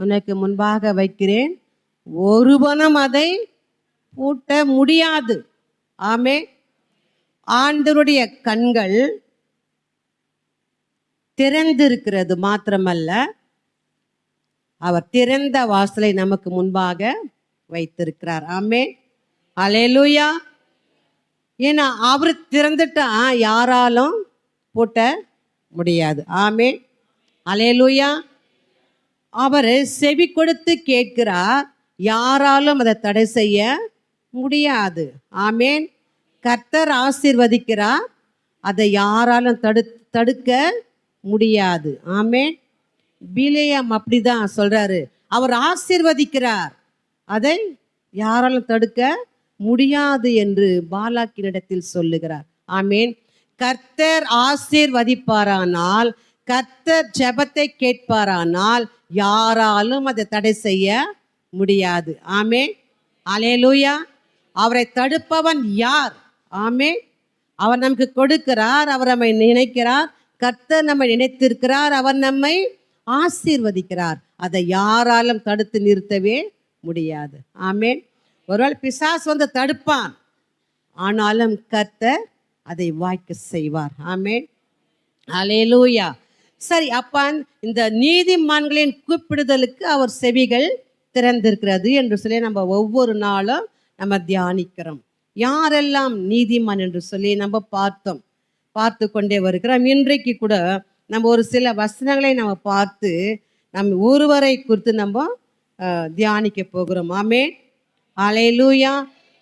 உனக்கு முன்பாக வைக்கிறேன், ஒருவனும் அதை பூட்ட முடியாது. ஆமே. ஆண்டவருடைய கண்கள் திறந்திருக்கிறது மாத்திரமல்ல, அவர் திறந்த வாசலை நமக்கு முன்பாக வைத்திருக்கிறார். ஆமே. அல்லேலூயா. ஏன்னா அவர் திறந்துட்டா யாராலும் பூட்ட முடியாது. ஆமே. அல்லேலூயா. அவர் செவி கொடுத்து கேட்கிறார், யாராலும் அதை தடை செய்ய முடியாது. ஆமேன். கர்த்தர் ஆசீர்வதிக்கிறார், அதை யாராலும் தடுக்க முடியாது. ஆமேன். பிலேயாம் அப்படிதான் சொல்றாரு, அவர் ஆசீர்வதிக்கிறார், அதை யாராலும் தடுக்க முடியாது என்று பாலாக்கினிடத்தில் சொல்லுகிறார். ஆமேன். கர்த்தர் ஆசீர்வதிப்பாரானால், கர்த்தர் ஜெபத்தை கேட்பாரானால் யாராலும் அதை தடை செய்ய முடியாது. ஆமே. அல்லேலூயா. அவரை தடுப்பவன் யார்? ஆமே. அவர் நமக்கு கொடுக்கிறார், அவர் நம்மை நினைக்கிறார், கர்த்தர் நம்மை நினைத்திருக்கிறார், அவர் நம்மை ஆசீர்வதிக்கிறார். அதை யாராலும் தடுத்து நிறுத்தவே முடியாது. ஆமேன். ஒருவேளை பிசாசு வந்து தடுப்பான், ஆனாலும் கர்த்தர் அதை வாய்க்க செய்வார். ஆமேன். அல்லேலூயா. சரி, அப்ப இந்த நீதிமான்களின் கூப்பிடுதலுக்கு அவர் செவிகள் திறந்திருக்கிறது என்று சொல்லி நம்ம ஒவ்வொரு நாளும் நம்ம தியானிக்கிறோம். யாரெல்லாம் நீதிமான் என்று சொல்லி நம்ம பார்த்து கொண்டே வருகிறோம். இன்றைக்கு கூட நம்ம ஒரு சில வசனங்களை நம்ம பார்த்து நம்ம ஒருவரை குறித்து நம்ம தியானிக்க போகிறோம். ஆமே. அல்லேலூயா.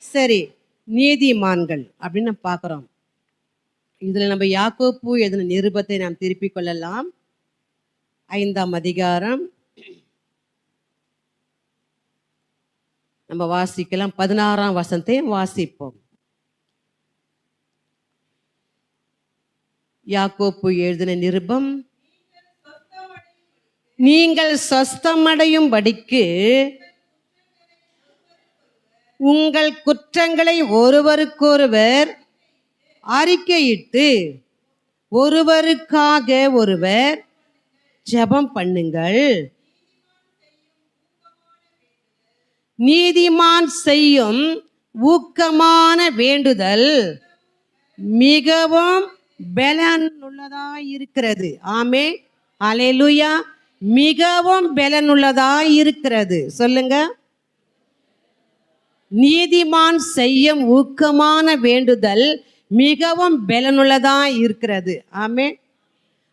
சரி, நீதிமான்கள் அப்படின்னு நம்ம பார்க்குறோம். இதில் நம்ம யாக்கோப்பு எழுதின நிருபத்தை நாம் திருப்பிக் கொள்ளலாம். 5ஆம் அதிகாரம் நம்ம வாசிக்கலாம். 16ஆம் வசனத்தை வாசிப்போம். யாக்கோப்பு எழுதின நிருபம், நீங்கள் சொஸ்தமடையும்படிக்கு உங்கள் குற்றங்களை ஒருவருக்கொருவர் அறிக்கையிட்டு ஒருவருக்காக ஒருவர் ஜெபம் பண்ணுங்கள். நீதிமான் செய்யும் ஊக்கமான வேண்டுதல் மிகவும் பலனுள்ளதாய் இருக்கிறது. ஆமே. அல்லேலூயா. மிகவும் பலனுள்ளதாய் இருக்கிறது. சொல்லுங்க. நீதிமான் செய்யும் ஊக்கமான வேண்டுதல் மிகவும் பலனுள்ளதாய் இருக்கிறது. ஆமே.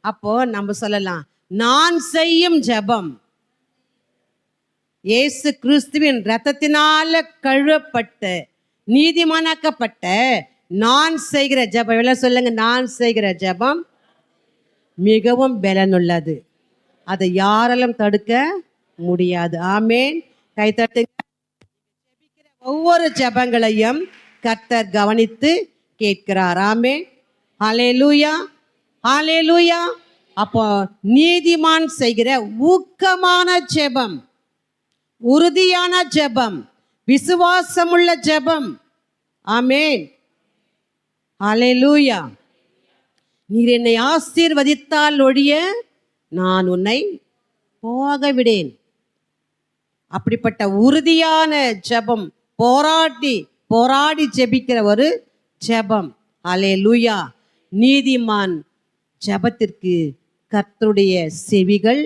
அப்போ நம்ம சொல்லலாம், நான் செய்யும் ஜெபம் இயேசு கிறிஸ்துவின் இரத்தத்தினால கழுவப்பட்ட நீதிமானாக்கப்பட்ட நான் செய்கிற ஜெபம். எல்லாம் சொல்லுங்க, நான் செய்கிற ஜெபம் மிகவும் பலனுள்ளது, அதை யாராலும் தடுக்க முடியாது. ஆமேன். கைத்தட்டுங்க. ஒவ்வொரு ஜெபங்களையும் கர்த்தர் கவனித்து கேட்கிறார். ஆமேன். அல்லேலூயா. அல்லேலூயா. அப்போ நீதிமான் செய்கிற ஊக்கமான ஜெபம், உறுதியான ஜெபம், விசுவாசமுள்ள ஜெபம். ஆமேன். அல்லேலூயா. நீர் என்னை ஆசீர்வதித்தால் ஒழிய நான் உன்னை போக விடேன். அப்படிப்பட்ட உறுதியான ஜெபம், போராடி ஜெபிக்கிற ஒரு ஜெபம். அல்லேலூயா. நீதிமான் ஜெபத்திற்கு கர்த்தருடைய செவிகள்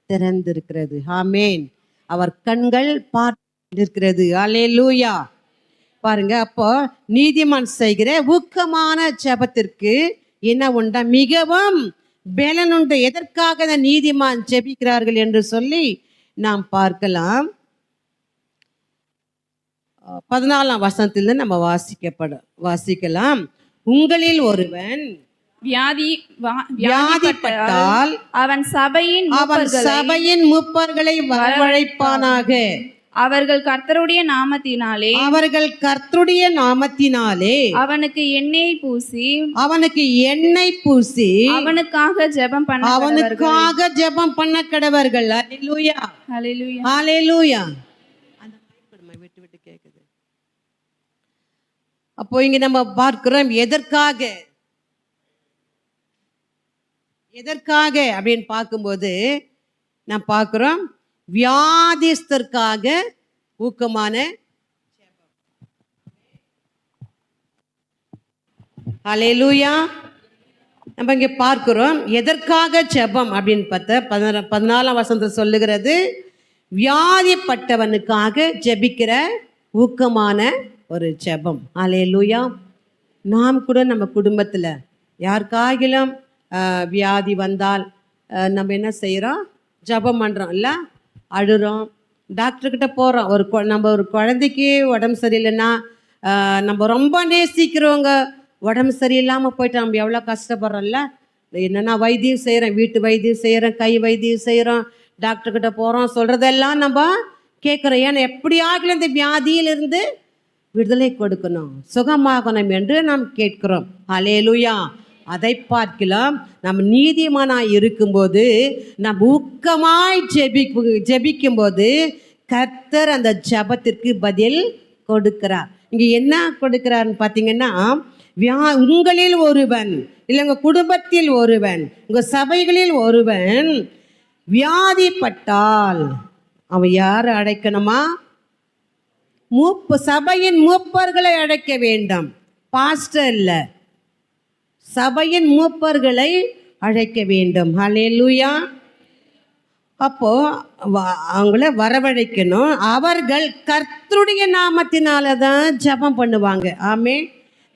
திறந்திருக்கிறது. ஆமேன். அவர் கண்கள் பார்த்திருக்கிறது. அல்லேலூயா. பாருங்க, அப்போ நீதிமான் செய்கிற ஊக்கமான ஜெபத்திற்கு என்ன உண்டா? மிகவும் பலனுண்டு. எதற்காக இந்த நீதிமான் ஜெபிக்கிறார்கள் என்று சொல்லி நாம் பார்க்கலாம். 14ஆம் வசனத்திலிருந்து நம்ம வாசிக்கலாம். உங்களில் ஒருவன் வியாதிப்பட்டால் அவன் சபையின் மூப்பர்களை வரவழைப்பானாக. அவர்கள் கர்த்தருடைய நாமத்தினாலே அவனுக்கு எண்ணெய் பூசி அவனுக்காக ஜெபம் பண்ண கடவர்கள். அல்லேலூயா. அல்லேலூயா. அல்லேலூயா. அந்த விட்டு கேக்குது. அப்போ இங்க நம்ம பார்க்கிறோம், எதற்காக அப்படின்னு பார்க்கும்போது நாம் பார்க்கிறோம், வியாதிஸ்தர்க்காக ஊக்கமான ஹல்லேலூயா. நம்ம இங்கே பார்க்கிறோம் எதற்காக ஜெபம் அப்படின்னு பார்த்தா 14ஆம் வசனத்தை சொல்லுகிறது, வியாதிப்பட்டவனுக்காக ஜெபிக்கிற ஊக்கமான ஒரு ஜெபம். ஹல்லேலூயா. நாம் கூட நம்ம குடும்பத்தில் யாருக்காகிலும் வியாதி வந்தால் நம்ம என்ன செய்கிறோம்? ஜெபம் பண்ணுறோம் இல்லை? அழுகிறோம், டாக்டர்கிட்ட போகிறோம். நம்ம ஒரு குழந்தைக்கு உடம்பு சரியில்லைன்னா நம்ம ரொம்ப நேசிக்கிறவங்க உடம்பு சரியில்லாமல் போயிட்டு நம்ம எவ்வளோ கஷ்டப்படுறோம்ல. என்னென்னா வைத்தியம் செய்கிறோம், வீட்டு வைத்தியம் செய்கிறோம், கை வைத்தியம் செய்கிறோம், டாக்டர்கிட்ட போகிறோம், சொல்கிறதெல்லாம் நம்ம கேட்குறோம். ஏன்னா எப்படியாகலும் இந்த வியாதியிலிருந்து விடுதலை கொடுக்கணும், சுகமாகணும் என்று நாம் கேட்கிறோம். ஹல்லேலூயா. அதை பார்க்கலாம் நம்ம நீதிமானாய் இருக்கும்போது, நம்ம ஊக்கமாய் ஜெபிக்கும்போது கர்த்தர் அந்த ஜெபத்திற்கு பதில் கொடுக்கிறார். இங்கே என்ன கொடுக்கிறார்னு பார்த்தீங்கன்னா, உங்களில் ஒருவன் இல்லை உங்கள் குடும்பத்தில் ஒருவன், உங்கள் சபைகளில் ஒருவன் வியாதிப்பட்டால் அவன் யாரை அழைக்கணுமா? சபையின் மூப்பர்களை அழைக்க வேண்டும், பாஸ்டர் இல்லை, சபையின் மூப்பர்களை அழைக்க வேண்டும். ஹல்லேலூயா. அப்போ அவங்கள வரவழைக்கணும். அவர்கள் கர்த்தருடைய நாமத்தினால தான் ஜெபம் பண்ணுவாங்க. ஆமென்.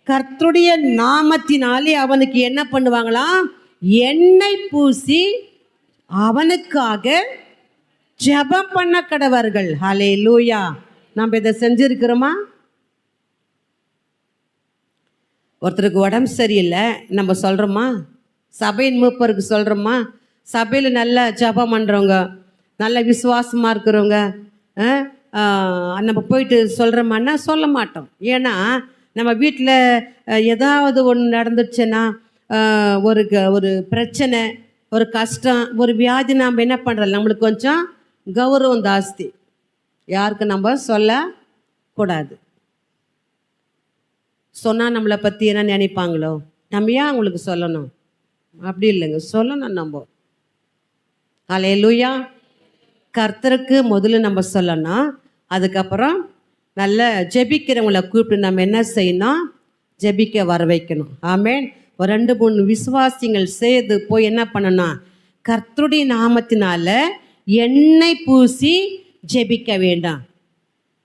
கர்த்தருடைய நாமத்தினாலே அவனுக்கு என்ன பண்ணுவாங்களாம்? எண்ணெய் பூசி அவனுக்காக ஜெபம் பண்ண கடவர்கள். ஹல்லேலூயா. நம்ம இதை செஞ்சிருக்கிறோமா? ஒருத்தருக்கு உடம்பு சரியில்லை நம்ம சொல்கிறோமா? சபையின் மூப்பருக்கு சொல்கிறோமா? சபையில் நல்ல ஜெபம் பண்ணுறவங்க, நல்ல விசுவாசமாக இருக்கிறவங்க நம்ம போயிட்டு சொல்கிறோமான்னா சொல்ல மாட்டோம். ஏன்னா நம்ம வீட்டில் ஏதாவது ஒன்று நடந்துச்சுன்னா, ஒரு பிரச்சனை, ஒரு கஷ்டம், ஒரு வியாதி, நாம் என்ன பண்ணுறோம்? நம்மளுக்கு கொஞ்சம் கௌரவம் ஜாஸ்தி, யாருக்கு நம்ம சொல்லக்கூடாது. சொன்னால் நம்மளை பற்றி என்ன நினைப்பாங்களோ, நம்ம ஏன் அவங்களுக்கு சொல்லணும்? அப்படி இல்லைங்க, சொல்லணும் நம்ம. ஹல்லேலூயா. கர்த்தருக்கு முதல்ல நம்ம சொல்லணும். அதுக்கப்புறம் நல்ல ஜெபிக்கிறவங்களை கூப்பிட்டு நம்ம என்ன செய்யணும்? ஜெபிக்க வர வைக்கணும். ஆமென். ஒரு 2-3 விசுவாசிகள் சேர்ந்து போய் என்ன பண்ணணும்? கர்த்தருடைய நாமத்தினால எண்ணெய் பூசி ஜெபிக்க வேண்டாம்.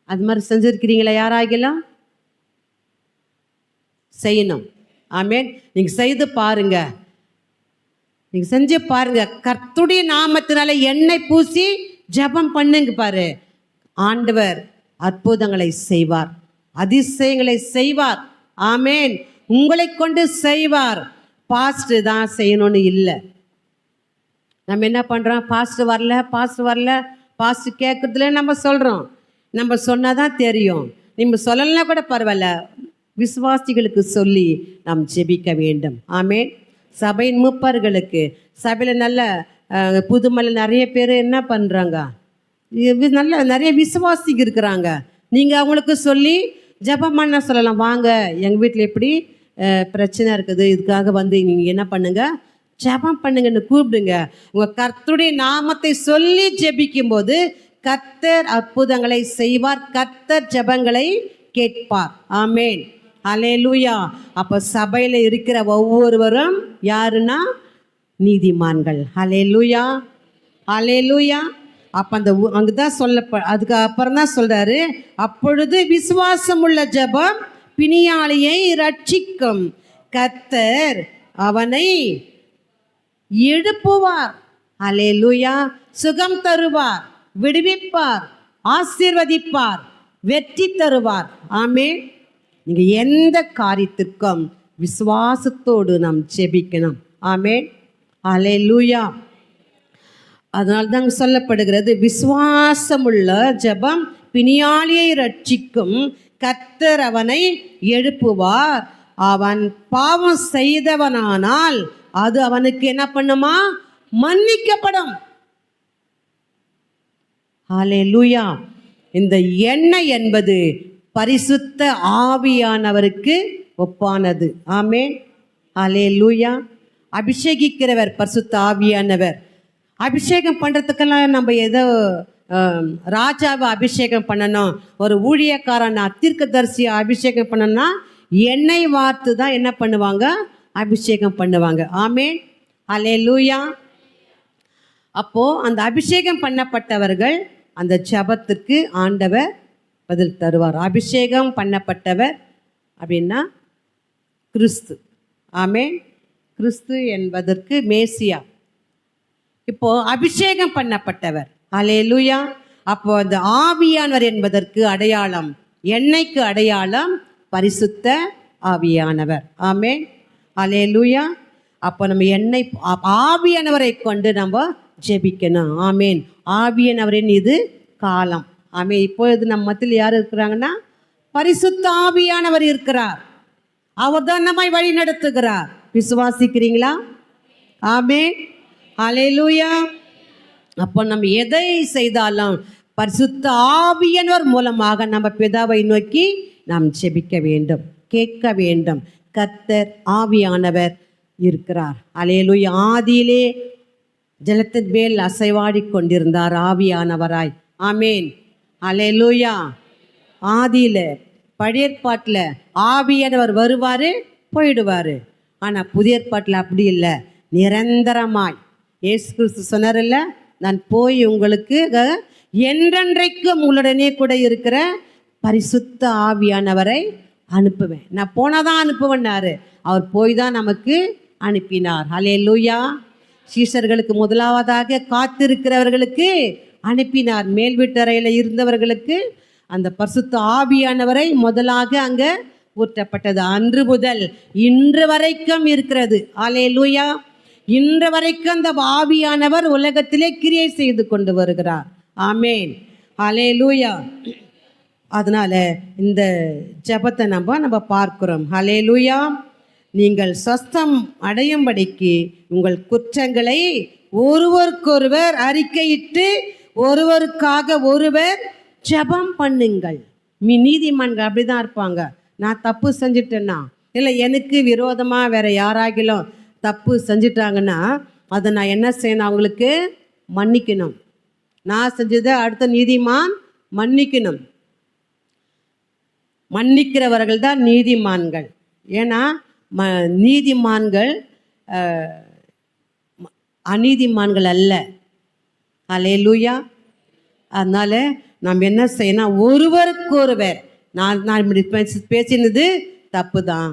அது மாதிரி செஞ்சுருக்கிறீங்களா? யாராகிலும் செய்யணும். ஆமென். நீங்கள் செய்து பாருங்க, நீங்கள் செஞ்சு பாருங்க. கர்த்தருடைய நாமத்தினால எண்ணெய் பூசி ஜெபம் பண்ணுங்க பாரு, ஆண்டவர் அற்புதங்களை செய்வார், அதிசயங்களை செய்வார். ஆமென். உங்களை கொண்டு செய்வார். பாஸ்டர் தான் செய்யணும்னு இல்லை. நம்ம என்ன பண்ணுறோம்? பாஸ்டர் வரல, பாஸ்டர் கேட்குறதுல நம்ம சொல்கிறோம். நம்ம சொன்னால் தான் தெரியும். நம்ம சொல்லலைன்னா கூட பரவாயில்ல, விசுவாசிகளுக்கு சொல்லி நாம் ஜெபிக்க வேண்டும். ஆமென். சபையின் மூப்பர்களுக்கு, சபையில் நல்ல புதுமலையில் நிறைய பேர் என்ன பண்ணுறாங்க? நல்ல நிறைய விசுவாசிக்கு இருக்கிறாங்க. நீங்கள் அவங்களுக்கு சொல்லி ஜெபம் பண்ண சொல்லலாம். வாங்க, எங்கள் வீட்டில் எப்படி பிரச்சனை இருக்குது, இதுக்காக வந்து நீங்கள் என்ன பண்ணுங்க? ஜெபம் பண்ணுங்கன்னு கூப்பிடுங்க. உங்கள் கர்த்தருடைய நாமத்தை சொல்லி ஜெபிக்கும் போது கர்த்தர் அற்புதங்களை செய்வார், கர்த்தர் ஜெபங்களை கேட்பார். ஆமென். ஹல்லேலூயா. அப்போ சபையில் இருக்கிற ஒவ்வொருவரும் யாருன்னா நீதிமான்கள். ஹல்லேலூயா. ஹல்லேலூயா. அப்போ அந்த அங்கே தான் அதுக்கு அப்புறம் தான் சொல்கிறாரு, அப்பொழுது விசுவாசம் உள்ள ஜெபம் பிணியாளியை ரட்சிக்கும், கர்த்தர் அவனை எழுப்புவார். ஹல்லேலூயா. சுகம் தருவார், விடுவிப்பார், ஆசீர்வதிப்பார், வெற்றி தருவார். ஆமென். நீங்கள் எந்த காரியத்திற்கும் விசுவாசத்தோடு நாம் ஜெபிக்கணும். ஆமென். ஹல்லேலூயா. அதனால தான் சொல்லப்படுகிறது, விசுவாசமுள்ள ஜெபம் பிணியாளியை ரட்சிக்கும், கர்த்தர் அவனை எழுப்புவார். அவன் பாவம் செய்தவனானால் அது அவனுக்கு என்ன பண்ணுமா? மன்னிக்கப்படும். ஹல்லேலூயா. இந்த எண்ணெய் என்பது பரிசுத்த ஆவியானவருக்கு ஒப்பானது. ஆமென். ஹல்லேலூயா. அபிஷேகிக்கிறவர் பரிசுத்த ஆவியானவர். அபிஷேகம் பண்ணுறதுக்கெல்லாம் நம்ம ஏதோ ராஜாவை அபிஷேகம் பண்ணணும், ஒரு ஊழியக்காரன் தீர்க்கதரிசியை அபிஷேகம் பண்ணணும்னா எண்ணெய் வார்த்து தான் என்ன பண்ணுவாங்க, அபிஷேகம் பண்ணுவாங்க. ஆமென், அல்லேலூயா. அப்போது அந்த அபிஷேகம் பண்ணப்பட்டவர்கள் அந்த ஜெபத்திற்கு ஆண்டவர் பதில் தருவார். அபிஷேகம் பண்ணப்பட்டவர் அப்படின்னா கிறிஸ்து. ஆமென். கிறிஸ்து என்பதற்கு மேசியா. இப்போ அபிஷேகம் பண்ணப்பட்டவர், அல்லேலூயா. அப்போ அந்த ஆவியானவர் என்பதற்கு அடையாளம், எண்ணெய்க்கு அடையாளம் பரிசுத்த ஆவியானவர். ஆமென், அல்லேலூயா. அப்போ நம்ம எண்ணெய் ஆவியானவரை கொண்டு நம்ம ஜெபிக்கணும். ஆமென். ஆவியானவரின் இது காலம். ஆமென். இப்பொழுது நம்ம மத்தியில் யார் இருக்கிறாங்கன்னா பரிசுத்த ஆவியானவர் இருக்கிறார். அவர் தான் நம்மை வழி நடத்துகிறார். விசுவாசிக்கிறீங்களா? ஆமென், அல்லேலூயா. அப்போ நம்ம எதை செய்தாலும் பரிசுத்த ஆவியானவர் மூலமாக நம்ம பிதாவை நோக்கி நாம் ஜெபிக்க வேண்டும், கேட்க வேண்டும். கர்த்தர் ஆவியானவர் இருக்கிறார். அல்லேலூயா. ஆதியிலே ஜலத்தின் மேல் அசைவாடி கொண்டிருந்தார் ஆவியானவராய். ஆமேன், அல்லேலூயா. ஆதியில் பழைய ஏற்பாட்டில் ஆவியானவர் வருவார் போயிடுவார். ஆனால் புதிய ஏற்பாட்டில் அப்படி இல்லை, நிரந்தரமாய். இயேசு கிறிஸ்து சொன்னார்ல, நான் போய் உங்களுக்கு என்றென்றைக்கும் உங்களுடனே கூட இருக்கிற பரிசுத்த ஆவியானவரை அனுப்புவேன். நான் போனால் தான் அனுப்புவேன்னாரு. அவர் போய் தான் நமக்கு அனுப்பினார். அல்லேலூயா. சீஷர்களுக்கு முதலாவதாக காத்திருக்கிறவர்களுக்கு அனுப்பினார். மேல் வீட்டறையில் இருந்தவர்களுக்கு அந்த பரிசுத்த ஆவியானவரை முதலாக அங்கே ஊற்றப்பட்டது. அன்று முதல் இன்று வரைக்கும் இருக்கிறது. அல்லேலூயா. இன்று வரைக்கும் அந்த ஆவியானவர் உலகத்திலே கிரியை செய்து கொண்டு வருகிறார். ஆமேன், அல்லேலூயா. அதனால இந்த ஜெபத்தை நம்ம பார்க்கிறோம். அல்லேலூயா. நீங்கள் சொஸ்தம் அடையும்படிக்கு உங்கள் குற்றங்களை ஒருவருக்கொருவர் அறிக்கையிட்டு ஒருவருக்காக ஒருவர் ஜெபம் பண்ணுங்கள். நீதிமான்கள் அப்படிதான் இருப்பாங்க. நான் தப்பு செஞ்சிட்டேன்னா, இல்லை எனக்கு விரோதமாக வேற யாராகிலும் தப்பு செஞ்சிட்டாங்கன்னா அதை நான் என்ன செய்யணும், அவங்களுக்கு மன்னிக்கணும். நான் செஞ்சதை அடுத்த நீதிமான் மன்னிக்கணும். மன்னிக்கிறவர்கள் தான் நீதிமான்கள். ஏன்னா நீதிமான்கள் அநீதிமான்கள் அல்ல. அல்லேலூயா. அதனால நாம் என்ன செய்யணும், ஒருவருக்கு ஒருவர், நான் இப்படி பேசினது தப்பு தான்,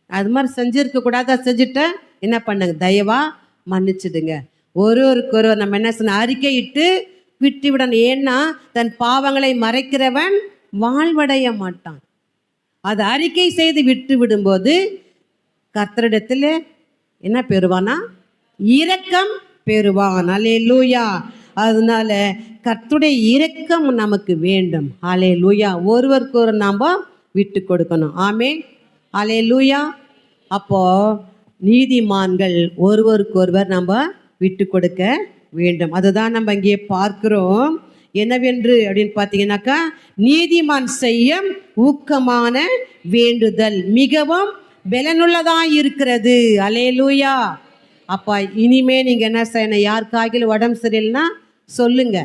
அது மாதிரி செஞ்சுருக்கக்கூடாது, செஞ்சுட்டேன், என்ன பண்ணுங்க, தயவா மன்னிச்சிடுங்க. ஒருவருக்கு ஒருவர் நம்ம என்ன செய்யணும், அறிக்கையிட்டு விட்டு விடணும். ஏன்னா தன் பாவங்களை மறைக்கிறவன் வாழ்வடைய மாட்டான். அது அறிக்கை செய்து விட்டு விடும்போது கர்த்தரிடத்தில் என்ன பெறுவானா, இரக்கம் பெறுவான். அல்லேலூயா. அதனால கர்த்தருடைய இரக்கம் நமக்கு வேண்டும். அல்லேலூயா. ஒருவருக்கு ஒரு நாம் விட்டு கொடுக்கணும். ஆமென், அல்லேலூயா. அப்போ நீதிமான்கள் ஒருவருக்கு ஒருவர் நம்ம விட்டு கொடுக்க வேண்டும். அதுதான் நம்ம இங்கே பார்க்கிறோம். என்னவென்று அப்படின்னு பார்த்தீங்கன்னாக்கா, நீதிமான் செய்யும் ஊக்கமான வேண்டுதல் மிகவும் பலனுள்ளதாக இருக்கிறது. அல்லேலூயா. அப்பா இனிமே நீங்கள் என்ன செய்யணும், யாருக்காகிலும் உடம்பு சரியில்லைன்னா சொல்லுங்க.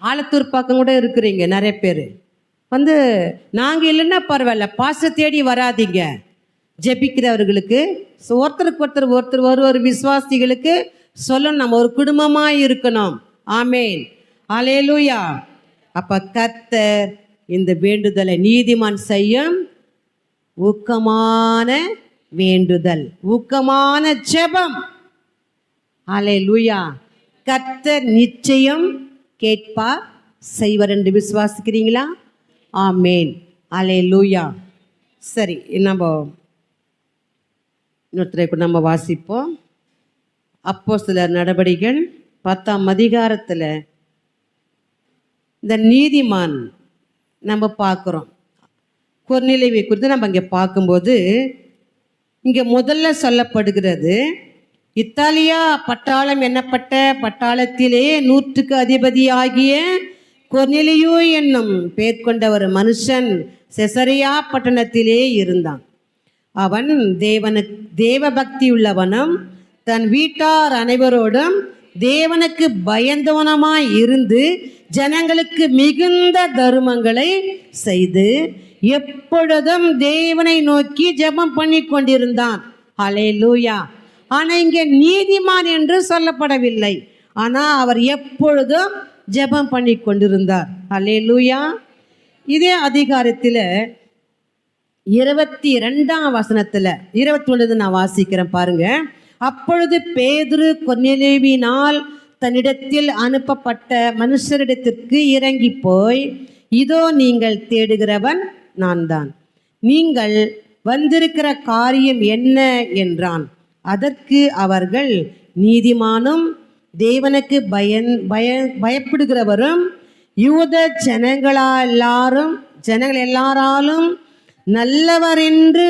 ஆலத்தூர் பக்கம் கூட இருக்கிறீங்க நிறைய பேர், வந்து நாங்கள் இல்லைன்னா பரவாயில்ல, பாச தேடி வராதிங்க. ஜெபிக்கிறவர்களுக்கு ஒருத்தருக்கு ஒருவர் விசுவாசிகளுக்கு சொல்லணும், நம்ம ஒரு குடும்பமாக இருக்கணும். ஆமேன், அல்லேலூயா. அப்போ கர்த்தர் இந்த வேண்டுதலை, நீதிமான் செய்யும் ஊக்கமான வேண்டுதல், ஊக்கமான ஜெபம், அல்லேலூயா, கர்த்தர் நிச்சயம் கேட்பார் செய்வர் என்று விசுவாசிக்கிறீங்களா? ஆமேன், அல்லேலூயா. சரி, நம்ம இன்னொருத்தரை கூட நம்ம வாசிப்போம். அப்போஸ்தலர் நடபடிகள் 10ஆம் அதிகாரத்தில் இந்த நீதிமான் நம்ம பார்க்குறோம். கொர்நேலியுவை குறித்து நம்ம இங்கே பார்க்கும்போது இங்கே முதல்ல சொல்லப்படுகிறது, இத்தாலியா பட்டாளம் என்னப்பட்ட பட்டாளத்திலே 100க்கு அதிபதியாகிய கொர்நேலியு என்னும் பேர் கொண்ட ஒரு மனுஷன் செசரியா பட்டணத்திலே இருந்தான். அவன் தேவ பக்தி உள்ளவனும் தன் வீட்டார் அனைவரோடும் தேவனுக்கு பயந்தவனமாய் இருந்து ஜனங்களுக்கு மிகுந்த தருமங்களை செய்து எப்பொழுதும் தேவனை நோக்கி ஜெபம் பண்ணி கொண்டிருந்தான். ஹல்லேலூயா. ஆனால் இங்கே நீதிமான் என்று சொல்லப்படவில்லை. ஆனால் அவர் எப்பொழுதும் ஜெபம் பண்ணி கொண்டிருந்தார். ஹல்லேலூயா. இதே அதிகாரத்தில் 22ஆம் வசனத்தில் 21 நான் வாசிக்கிறேன் பாருங்க. அப்பொழுது பேதுரு கொர்நேலியுவினால் தன்னிடத்தில் அனுப்பப்பட்ட மனுஷரிடத்திற்கு இறங்கி போய், இதோ நீங்கள் தேடுகிறவன் நான் தான், நீங்கள் வந்திருக்கிற காரியம் என்ன என்றான். அதற்கு அவர்கள், நீதிமானும் தேவனுக்கு பயப்படுகிறவரும் யூத ஜனங்கள் எல்லாராலும் நல்லவர் என்று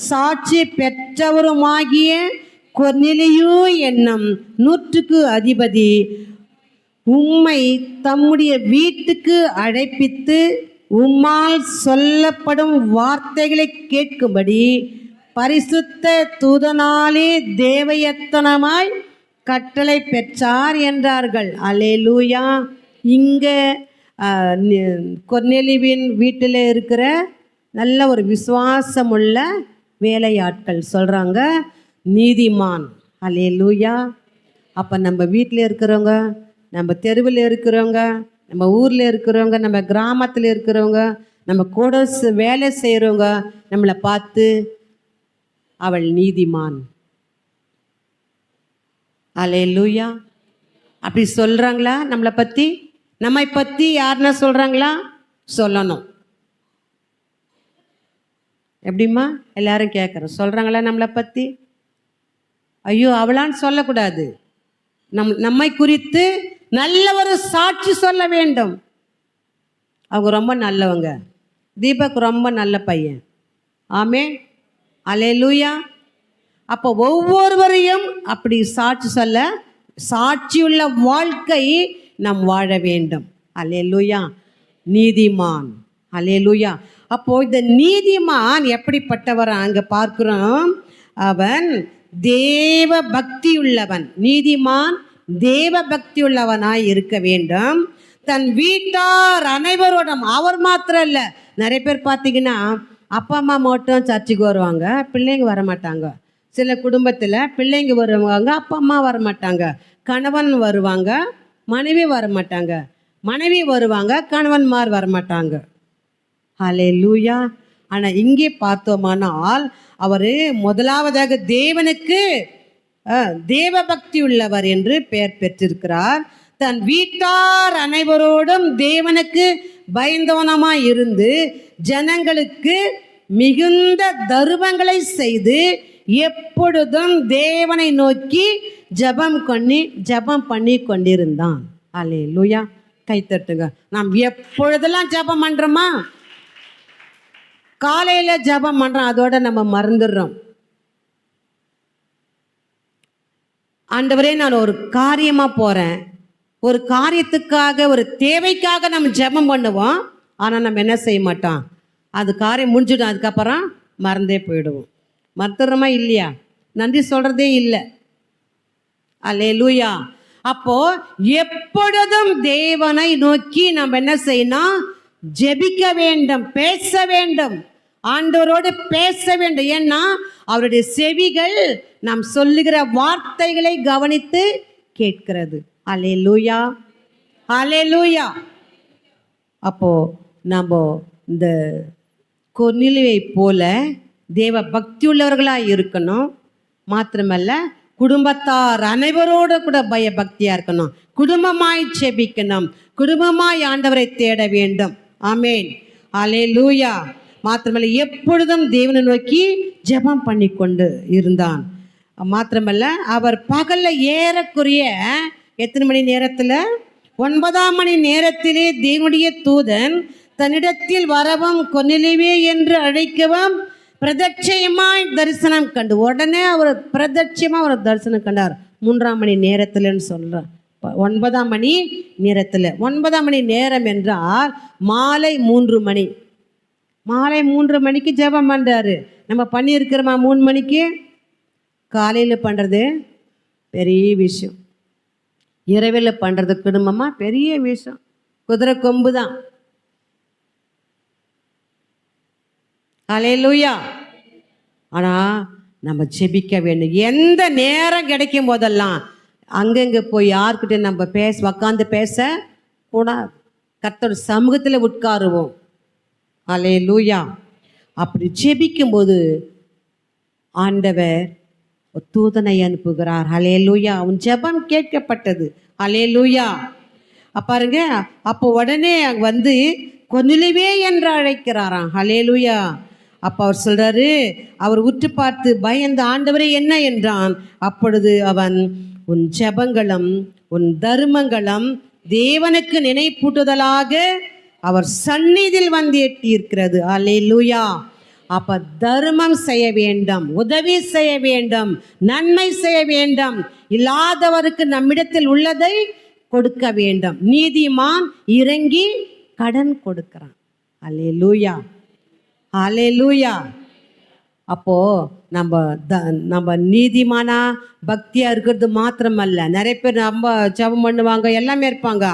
சாட்சி பெற்றவருமாகிய கொர்நேலியு என்னும் 100க்கு அதிபதி உம்மை தம்முடைய வீட்டுக்கு அழைப்பித்து உம்மால் சொல்லப்படும் வார்த்தைகளை கேட்கும்படி பரிசுத்த தூதனாலே தேவயத்தனமாய் கட்டளை பெற்றார் என்றார்கள். அல்லேலூயா. இங்கே கொர்நேலியுவின் வீட்டில் இருக்கிற நல்ல ஒரு விசுவாசமுள்ள வேலையாட்கள் சொல்கிறாங்க, நீதிமான். அல்லேலூயா. அப்போ நம்ம வீட்டில் இருக்கிறவங்க, நம்ம தெருவில் இருக்கிறவங்க, நம்ம ஊரில் இருக்கிறவங்க, நம்ம கிராமத்தில் இருக்கிறவங்க, நம்ம கூட வேலை செய்கிறவங்க நம்மளை பார்த்து அவள் நீதிமான், அல்லேலூயா அப்படி சொல்கிறாங்களா? நம்மளை பற்றி, நம்மை பற்றி யாருன்னா சொல்கிறாங்களா? சொல்லணும். எப்படிம்மா எல்லாரும் கேட்குறோம், சொல்கிறாங்களா நம்மளை பற்றி? ஐயோ அவளான்னு சொல்லக்கூடாது. நம்மை குறித்து நல்ல ஒரு சாட்சி சொல்ல வேண்டும். அவங்க ரொம்ப நல்லவங்க. தீபக் ரொம்ப நல்ல பையன். ஆமென். அல்லேலூயா. அப்போ ஒவ்வொருவரையும் அப்படி சாட்சி சொல்ல, சாட்சியுள்ள வாழ்க்கை நாம் வாழ வேண்டும். அல்லேலூயா. நீதிமான். அல்லேலூயா. அப்போ இந்த நீதிமான் எப்படிப்பட்டவரா அங்கே பார்க்கிறோம். அவன் தேவ பக்தி உள்ளவன். நீதிமான் தேவ பக்தி உள்ளவனாய் இருக்க வேண்டும். தன் வீட்டார் அனைவரோடும், அவர் மாத்திரம் இல்லை, நிறைய பேர் பார்த்தீங்கன்னா அப்பா அம்மா மட்டும் சர்ச்சுக்கு வருவாங்க, பிள்ளைங்க வரமாட்டாங்க. சில குடும்பத்தில் பிள்ளைங்க வருவாங்க, அப்பா அம்மா வரமாட்டாங்க. கணவன் வருவாங்க, மனைவி வரமாட்டாங்க. மனைவி வருவாங்க, கணவன்மார் வரமாட்டாங்க. ஹல்லேலூயா. ஆனால் இங்கே பார்த்தோமானால் அவர் முதலாவதாக தேவனுக்கு தேவ பக்தி உள்ளவர் என்று பெயர் பெற்றிருக்கிறார். தன் வீட்டார் அனைவரோடும் தேவனுக்கு பயந்தவனமாய் இருந்து ஜனங்களுக்கு மிகுந்த தருமங்களை செய்து எப்பொழுதும் தேவனை நோக்கி ஜெபம் பண்ணி கொண்டிருந்தான். அல்லேலூயா. கைத்தட்டுங்க. நாம் எப்பொழுதெல்லாம் ஜெபம் பண்ணுறோமா? காலையில் ஜெபம் பண்ணுறோம், அதோட நம்ம மறந்துடுறோம். ஆண்டவரே நான் ஒரு காரியமாக போகிறேன், ஒரு காரியத்துக்காக, ஒரு தேவைக்காக நம்ம ஜெபம் பண்ணுவோம். ஆனால் நம்ம என்ன செய்ய மாட்டோம், அது காரியம் முடிஞ்சிடும், அதுக்கப்புறம் மறந்தே போயிடுவோம். மறந்துடுறோமா இல்லையா? நன்றி சொல்கிறதே இல்லை. அல்லேலூயா. அப்போ எப்பொழுதும் தேவனை நோக்கி நம்ம என்ன செய்யணும், ஜெபிக்க வேண்டும், பேச வேண்டும், ஆண்டவரோடு பேச வேண்டும். ஏன்னா அவருடைய செவிகள் நாம் சொல்லுகிற வார்த்தைகளை கவனித்து கேட்கிறது. அல்லேலூயா. அல்லேலூயா. அப்போ நம்ம இந்த கொர்நேலியுவை போல தேவ பக்தி உள்ளவர்களாக இருக்கணும். மாத்திரமல்ல, குடும்பத்தார் அனைவரோடு கூட பயபக்தியாக இருக்கணும். குடும்பமாய் செபிக்கணும், குடும்பமாய் ஆண்டவரை தேட வேண்டும். ஆமேன். அல்லேலூயா. மாத்திரமல்ல, எப்பொழுதும் தேவனை நோக்கி ஜெபம் பண்ணி கொண்டு இருந்தான். மாத்திரமல்ல, அவர் பகலில் ஏறக்குறைய எத்தனை மணி நேரத்தில், 9ஆம் மணி நேரத்திலே தேவனுடைய தூதன் தன்னிடத்தில் வரவும் கொர்நேலியுவே என்று அழைக்கவும் பிரதட்சயமாய் தரிசனம் கண்டு, உடனே அவர் பிரதட்சயமாக ஒரு தரிசனம் கண்டார். 3ஆம் மணி நேரத்தில்னு சொல்கிறார். 9ஆம் மணி நேரத்தில், 9ஆம் மணி நேரம் என்றால் மாலை 3 மணி. மாலை 3 மணிக்கு ஜெபம் பண்ணுறாரு. நம்ம பண்ணியிருக்கிறோமா 3 மணிக்கு? காலையில் பண்ணுறது பெரிய விஷயம். இரவில் பண்ணுறது குடும்பமா பெரிய விஷயம், குதிரை கொம்பு தான். ஹல்லேலூயா. ஆனால் நம்ம ஜெபிக்க வேண்டும். எந்த நேரம் கிடைக்கும் போதெல்லாம் அங்கங்கே போய் யார்கிட்ட நம்ம உக்காந்து பேச கூடாது. கர்த்தர் சமூகத்தில் உட்காருவோம். ஹல்லேலூயா. அப்படி ஜெபிக்கும்போது ஆண்டவர் ஒரு தூதனை அனுப்புகிறார். ஹல்லேலூயா. அவன் ஜெபம் கேட்கப்பட்டது. ஹல்லேலூயா. பாருங்க, அப்போ உடனே வந்து கொர்நேலியுவே என்று அழைக்கிறாராம். ஹல்லேலூயா. அப்போ அவர் சொல்றாரு, அவர் உற்று பார்த்து பயந்து, ஆண்டவரே என்ன என்றான். அப்பொழுது அவன், உன் ஜெபங்களும் உன் தர்மங்களும் தேவனுக்கு நினைப்பூட்டுதலாக அவர் சந்நிதியில் வந்து எட்டியிருக்கிறது. ஹல்லேலூயா. அப்ப தர்மம் செய்ய வேண்டும், உதவி செய்ய வேண்டும், நன்மை செய்ய வேண்டும், இல்லாதவருக்கு நம்மிடத்தில் உள்ளதை கொடுக்க வேண்டும். நீதிமான் இறங்கி கடன் கொடுக்கிறான். ஹல்லேலூயா. ஹல்லேலூயா. அப்போ நம்ம நீதிமானா பக்தியா இருக்கிறது மாத்திரமல்ல, நிறைய பேர் நம்ம ஜெபம் பண்ணுவாங்க, எல்லாமே இருப்பாங்க.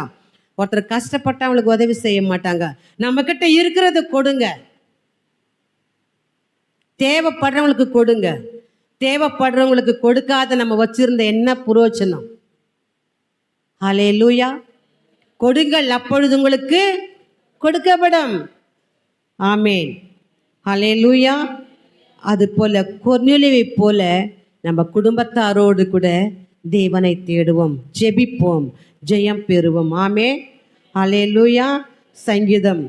ஒருத்தர் கஷ்டப்பட்டவங்களுக்கு உதவி செய்ய மாட்டாங்க. நம்ம கிட்ட இருக்கிறத கொடுங்க, தேவைப்படுறவங்களுக்கு கொடுங்க. தேவைப்படுறவங்களுக்கு கொடுக்காத நம்ம வச்சிருந்த என்ன புரோஜனம்? ஹல்லேலூயா. கொடுங்கள், அப்பொழுது உங்களுக்கு கொடுக்கப்படும். ஆமேன். ஹல்லேலூயா. அது போல கொர்நேலியுவை போல நம்ம குடும்பத்தாரோடு கூட தேவனை தேடுவோம், ஜெபிப்போம், ஜெயம் பெறுவோம். ஆமேன். ஹல்லேலூயா. சங்கீதம்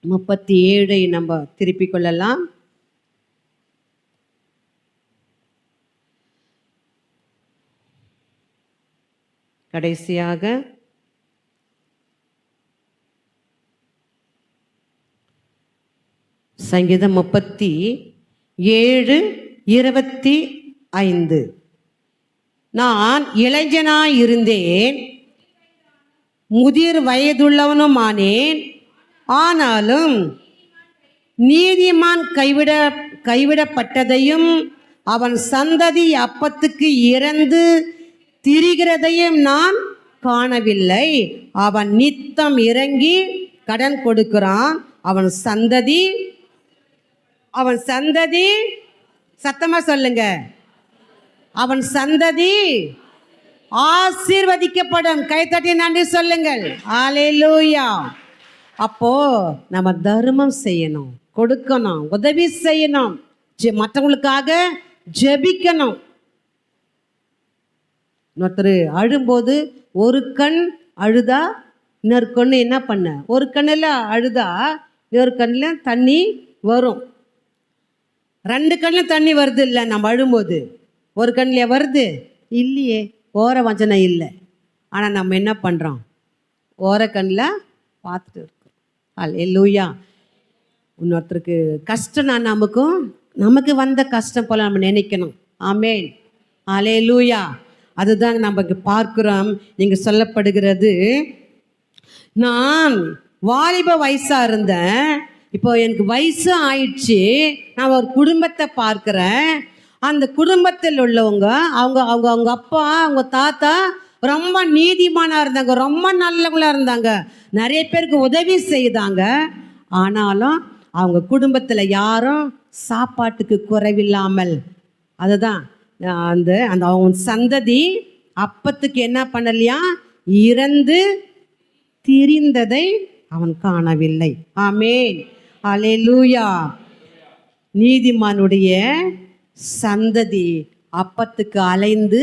37 நம்ம திருப்பிக் கொள்ளலாம். கடைசியாக சங்கீதம் 37:25. நான் இளைஞனாய் இருந்தேன், முதிர் வயதுள்ளவனும் ஆனேன், ஆனாலும் நீதிமான் கைவிடப்பட்டதையும் அவன் சந்ததி அப்பத்துக்கு இறந்து திரிகிறதையும் நான் காணவில்லை. அவன் நித்தம் இறங்கி கடன் கொடுக்கிறான். அவன் சந்ததி சத்தமா சொல்லுங்க, அவன் சந்ததி ஆசீர்வதிக்கப்படும். கைத்தட்டி நன்றி சொல்லுங்கள். ஹல்லேலூயா. அப்போ நம்ம தர்மம் செய்யணும், கொடுக்கணும், உதவி செய்யணும், மற்றவங்களுக்காக ஜெபிக்கணும். ஒருத்தர் அழும்போது ஒரு கண் அழுதா இன்னொரு கண்ணு என்ன பண்ண, ஒரு கண்ணில் அழுதா இன்னொரு கண்ணில் தண்ணி வரும். 2 கண்ணில் தண்ணி வருது இல்லை? நம்ம அழும்போது ஒரு கண்ணில் வருது இல்லையே, ஓர வஞ்சனை இல்லை. ஆனால் நம்ம என்ன பண்ணுறோம், ஓர கண்ணில் பார்த்துட்டு இருக்கோம். ஹல்லேலூயா. இன்னொருத்தருக்கு கஷ்டம்னா நமக்கு வந்த கஷ்டம் போல நம்ம நினைக்கணும். ஆமேன். ஹல்லேலூயா. அதுதான் நமக்கு பார்க்கிறோம். நீங்க சொல்லப்படுகிறது, நான் வாலிப வயசா இருந்தேன், இப்போ எனக்கு வயசு ஆயிடுச்சு, நான் ஒரு குடும்பத்தை பார்க்கிறேன். அந்த குடும்பத்தில் உள்ளவங்க அவங்க அப்பா அவங்க தாத்தா ரொம்ப நீதிமானா இருந்தாங்க, ரொம்ப நல்லவங்களா இருந்தாங்க, நிறைய பேருக்கு உதவி செய்தாங்க. ஆனாலும் அவங்க குடும்பத்தில் யாரும் சாப்பாட்டுக்கு குறைவில்லாமல், அதுதான் அந்த அவன் சந்ததி அப்பத்துக்கு என்ன பண்ணலையா, இறந்து திரிந்ததை அவன் காணவில்லை. ஆமேன். ஹல்லேலூயா. நீதிமானுடைய சந்ததி அப்பத்துக்கு அலைந்து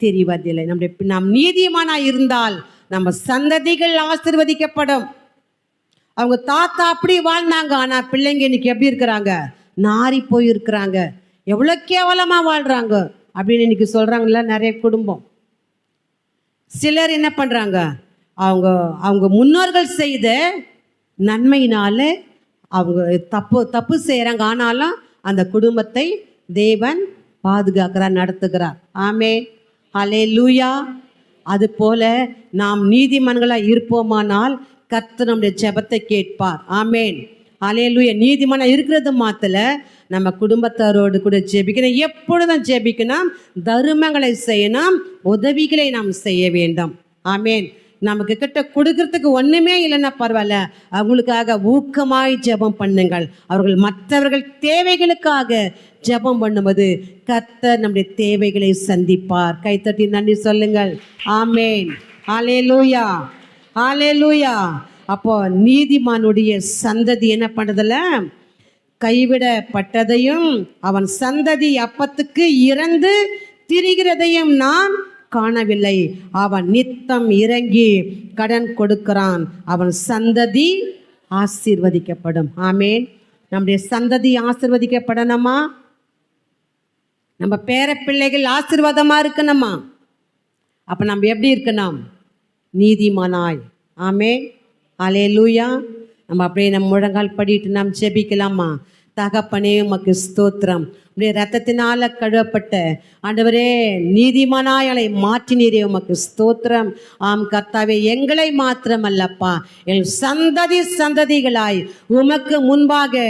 திரிவதில்லை. நாம் நீதிமானா இருந்தால் நம்ம சந்ததிகள் ஆசீர்வதிக்கப்படும். அவங்க தாத்தா அப்படி வாழ்ந்தாங்க, ஆனா பிள்ளைங்க இன்னைக்கு எப்படி இருக்கிறாங்க, நாரி போயிருக்கிறாங்க, எவ்வளோ கேவலமாக வாழ்கிறாங்க அப்படின்னு இன்னைக்கு சொல்கிறாங்கள நிறைய குடும்பம். சிலர் என்ன பண்ணுறாங்க, அவங்க முன்னோர்கள் செய்த நன்மையினால அவங்க தப்பு செய்கிறாங்க, ஆனாலும் அந்த குடும்பத்தை தேவன் பாதுகாக்கிறார், நடத்துகிறார். ஆமேன். ஹல்லேலூயா. அது போல நாம் நீதிமான்களாக இருப்போமானால் கர்த்தர் நம்முடைய ஜெபத்தை கேட்பார். ஆமேன். ஹல்லேலூயா. நீதிமானா இருக்கிறது மாத்திர நம்ம குடும்பத்தாரோடு கூட ஜெபிக்கணும். எப்பொழுதும் ஜெபிக்கணும், தர்மங்களை செய்யணும், உதவிகளை நாம் செய்ய வேண்டும். ஆமேன். நமக்கு கிட்ட கொடுக்கறதுக்கு ஒண்ணுமே இல்லைன்னா பரவாயில்ல, அவங்களுக்காக ஊக்கமாய் ஜெபம் பண்ணுங்கள். அவர்கள் மற்றவர்கள் தேவைகளுக்காக ஜெபம் பண்ணும்போது கர்த்தர் நம்முடைய தேவைகளை சந்திப்பார். கைத்தட்டி நன்றி சொல்லுங்கள். ஆமேன். ஹல்லேலூயா, ஹல்லேலூயா. அப்போ நீதிமானுடைய சந்ததி என்ன பண்றதில்ல, கைவிடப்பட்டதையும் அவன் சந்ததி அப்பத்துக்கு இறந்து திரிகிறதையும் நான் காணவில்லை. அவன் நித்தம் இறங்கி கடன் கொடுக்கிறான், அவன் சந்ததி ஆசீர்வதிக்கப்படும். ஆமேன். நம்முடைய சந்ததி ஆசீர்வதிக்கப்படணுமா? நம்ம பேர பிள்ளைகள் ஆசீர்வாதமா இருக்கணுமா? அப்ப நம்ம எப்படி இருக்கணும்? நீதிமானாய். ஆமேன். ஹல்லேலூயா. நம்ம அப்படியே நம்ம முழங்கால் படிட்டு நாம் ஜெபிக்கலாமா? தகப்பனே உமக்கு ஸ்தோத்திரம். உடைய ரத்தத்தினால கழுவப்பட்ட ஆண்டவரே நீதிமானாயலை மாற்றினீரே, உமக்கு ஸ்தோத்திரம். ஆம் கர்த்தாவே, எங்களை மாத்திரமல்லப்பா, என் சந்ததி சந்ததிகளாய் உமக்கு முன்பாக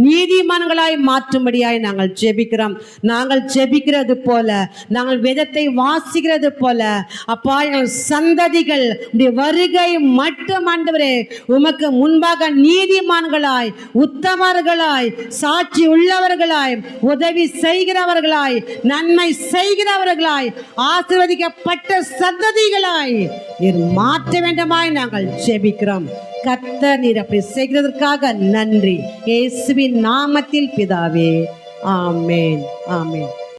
நீதிமான்களாய் மாற்றும்படியாய் நாங்கள் ஜெபிக்கிறோம். நாங்கள் ஜெபிக்கிறது போல, நாங்கள் வேதத்தை வாசிக்கிறது போல அப்பா, எங்கள் சந்ததிகள் உடைய வருகை மட்டும் ஆண்டவரே உமக்கு முன்பாக நீதிமான்களாய், உத்தமர்களாய், சாட்சி உள்ளவர்களாய், உதவி செய்கிறவர்களாய், நன்மை செய்கிறவர்களாய், ஆசீர்வதிக்கப்பட்ட சந்ததிகளாய் நீர் மாற்ற வேண்டுமாய் நாங்கள் ஜெபிக்கிறோம். கர்த்தர் நீர் அப்படி செய்கிறதற்காக நன்றி. இயேசுவின் நாமத்தில் பிதாவே, ஆமென், ஆமென்.